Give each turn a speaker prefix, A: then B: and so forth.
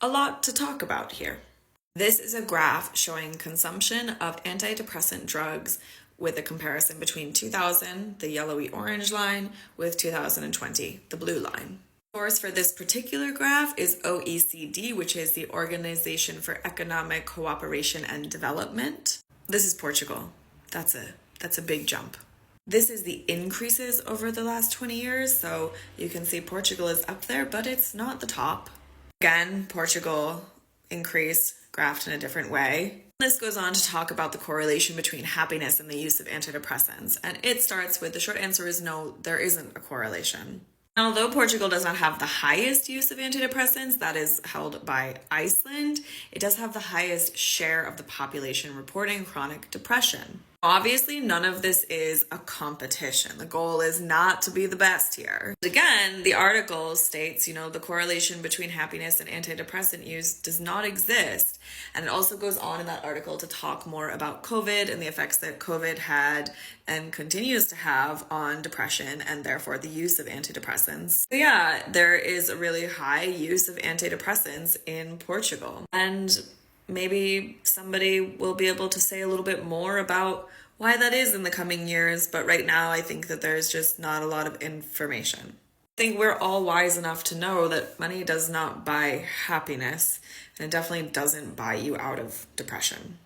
A: a lot to talk about here. This is a graph showing consumption of antidepressant drugs with a comparison between 2000, the yellowy orange line, with 2020, the blue line. The source for this particular graph is OECD, which is the Organization for Economic Cooperation and Development. This is Portugal. That's a big jump. This is the increases over the last 20 years, so you can see Portugal is up there, but it's not the top. Again, Portugal increased, graphed in a different way. This goes on to talk about the correlation between happiness and the use of antidepressants, and it starts with the short answer is no, there isn't a correlation. And although Portugal does not have the highest use of antidepressants, that is held by Iceland, it does have the highest share of the population reporting chronic depression. Obviously, none of this is a competition. The goal is not to be the best here. Again, the article states, the correlation between happiness and antidepressant use does not exist. And it also goes on in that article to talk more about COVID and the effects that COVID had and continues to have on depression and therefore the use of antidepressants. So yeah, there is a really high use of antidepressants in Portugal. And maybe somebody will be able to say a little bit more about why that is in the coming years, but right now I think that there's just not a lot of information. I think we're all wise enough to know that money does not buy happiness, and it definitely doesn't buy you out of depression.